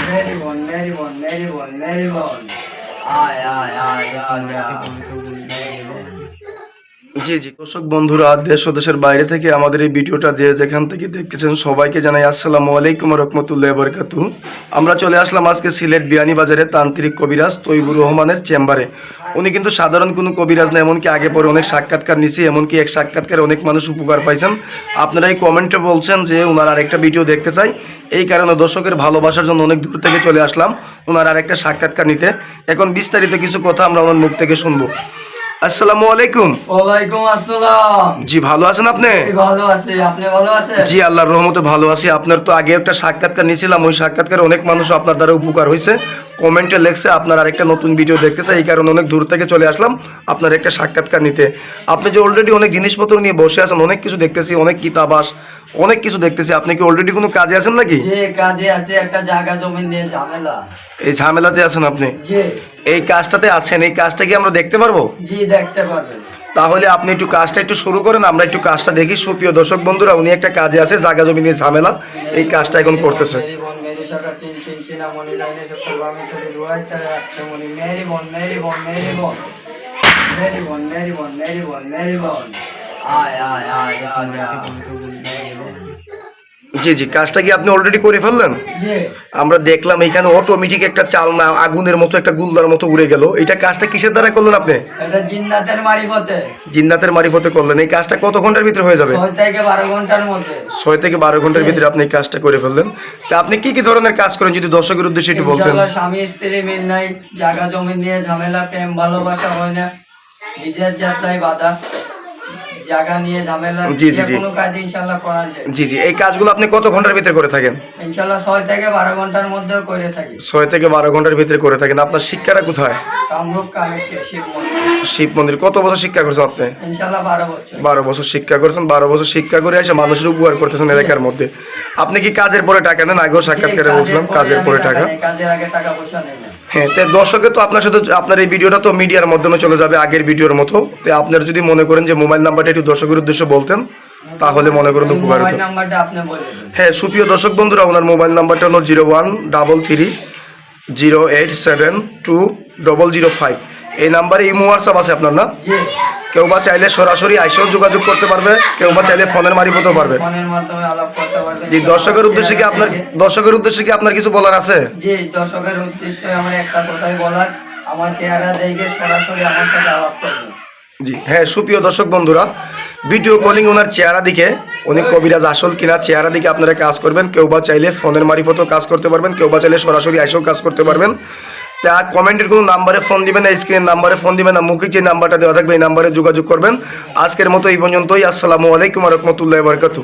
জি জি দর্শক বন্ধুরা, দেশ ও দেশের বাইরে থেকে আমাদের এই ভিডিওটা যে যেখান থেকে দেখতেছেন সবাইকে জানাই আসসালামু আলাইকুম রহমতুল্লাহ বরকাতু। আমরা চলে আসলাম আজকে সিলেট বিয়ানীবাজারে তান্ত্রিক কবিরাজ তৈবুর রহমানের চেম্বারে। উনি কিন্তু সাধারণ কোনো কবিরাজ না, এমনকি আগে পরে অনেক সাক্ষাৎকার নিছি, এমনকি এক সাক্ষাৎকারে অনেক মানুষ উপকার পাইছেন। আপনারা এই কমেন্টে বলছেন যে ওনার আরেকটা ভিডিও দেখতে চাই, এই কারণে দর্শকের ভালোবাসার জন্য অনেক দূর থেকে চলে আসলাম ওনার আরেকটা সাক্ষাৎকার নিতে। এখন বিস্তারিত কিছু কথা আমরা ওনার মুখ থেকে শুনবো। আসসালামু আলাইকুম। ওয়ালাইকুম আসসালাম। জি ভালো আছেন আপনি? ভালো আছি, আপনি ভালো আছেন? জি আল্লাহর রহমতে ভালো আছি। আপনার তো আগে একটা সাক্ষাৎকার নিয়েছিলাম, ওই সাক্ষাৎকারে অনেক মানুষ আপনার দ্বারা উপকার হয়েছে, কমেন্টে লেখছে আপনার আরেকটা নতুন ভিডিও দেখতেছে, এই কারণে অনেক দূর থেকে চলে আসলাম আপনার একটা সাক্ষাৎকার নিতে। আপনি যে অলরেডি অনেক জিনিসপত্র নিয়ে বসে আছেন, অনেক কিছু দেখতেছি, অনেক কিতাবাস অনেক কিছু দেখতেছি, আপনি কি অলরেডি কোনো কাজে আছেন নাকি? যে কাজে আছে, একটা জায়গা জমি নিয়ে ঝামেলা। এই ঝামেলাতে আছেন আপনি? জি। এই কাজটাতে আছেন, এই কাজটা কি আমরা দেখতে পারবো? জি দেখতে পারবেন। তাহলে আপনি একটু কাজটা একটু শুরু করেন, আমরা একটু কাজটা দেখি। সুপ্রিয় দর্শক বন্ধুরা, উনি একটা কাজে আছে, জায়গা জমি নিয়ে ঝামেলা, এই কাজটা এখন করতেছে। জি জি কাজটা কি আপনি অলরেডি করে ফেললেন? আমরা দেখলাম এখানে অটোমেটিক একটা চালনা আগুনের মতো একটা গুল্লার মতো উড়ে গেল। এটা কাজটা কিসের দ্বারা করলেন আপনি? এটা জিন্নাতের মারিফতে। জিন্নাতের মারিফতে করলেন। এই কাজটা কত ঘন্টার ভিতরে হয়ে যাবে? 6 থেকে 12 ঘন্টার মধ্যে। 6 থেকে 12 ঘন্টার ভিতরে আপনি এই কাজটা করে ফেললেন। তা আপনি কি কি ধরনের কাজ করেন যদি দর্শকের উদ্দেশ্যে একটু বলতেন? ইনশাআল্লাহ স্বামী স্ত্রী মিল নাই, জায়গা জমি নিয়ে ঝামেলা, প্রেম ভালোবাসা হয় না, বিজয় যাত্রায় বাধা, জায়গা নিয়ে ঝামেলা, কোনো কাজ ইনশাআল্লাহ করা যায়। জি জি এই কাজগুলো আপনি কত ঘন্টার ভিতরে করে থাকেন? ইনশাআল্লাহ 6 থেকে 12 ঘন্টার মধ্যে করে থাকি। 6 থেকে 12 ঘন্টার ভিতরে করে থাকেন। আপনার শিক্ষাটা কোথায়? কামরূপ কালেক্টে শিব মন্দির। শিব মন্দির। কত বছর শিক্ষা করছেন আপনি? ইনশাআল্লাহ 12 বছর। 12 বছর শিক্ষা করছেন। 12 বছর শিক্ষা করে এসে মানুষের উপকার করতেছেন এলাকার মধ্যে। আপনি কি কাজের পরে টাকা নেন? আগেও সাক্ষাৎকারে বলছিলাম কাজের পরে টাকা। কাজের আগে টাকা পয়সা নেই না। হ্যাঁ, তো দর্শকের তো আপনার সাথে আপনার এই ভিডিওটা তো মিডিয়ার মাধ্যমে চলে যাবে আগের ভিডিওর মতো। তো আপনার যদি মনে করেন যে মোবাইল নাম্বারটা একটু দর্শকের উদ্দেশ্যে বলতেন তাহলে মনে করেন উপকার হতো। মোবাইল নাম্বারটা আপনি বলে দিন। হ্যাঁ, সুপ্রিয় দর্শক বন্ধুরা, ওনার মোবাইল নাম্বারটা হলো 0133087205। এই নাম্বারে ইমো হোয়াটসঅ্যাপ আছে আপনার না? জি। কেউ বা চাইলে সরাসরি আইসেও যোগাযোগ করতে পারবে, কেউ বা চাইলে ফোনের মারফতেও পারবে। ফোনের মাধ্যমে আলাপ করতে পারবে। জি, দর্শকের উদ্দেশ্যে কি আপনার কিছু বলার আছে? জি, দর্শকের উদ্দেশ্যে আমার একটা কথাই বলার, আমার চেহারা দেখে সরাসরি আমার সাথে আলাপ করবে। জি হ্যাঁ, সুপ্রিয় দর্শক বন্ধুরা, ভিডিও কলিং ওনার চেহারা দিকে, উনি কবিরাজ আসল কিনা চেহারা দিকে আপনারা কাজ করবেন। কেউ বা চাইলে ফোনের মারফতেও কাজ করতে পারবেন, কেউ বা চাইলে সরাসরি আইসেও কাজ করতে পারবেন। তা কমেন্টের কোনো নাম্বারে ফোন দিবেন না, স্ক্রিনের নাম্বারে ফোন দিবেন না, মুখে যে নাম্বারটা দেওয়া থাকবে এই নাম্বারে যোগাযোগ করবেন। আজকের মতো এই পর্যন্তই। আসসালামু আলাইকুম রহমতুল্লাহ বরকাতু।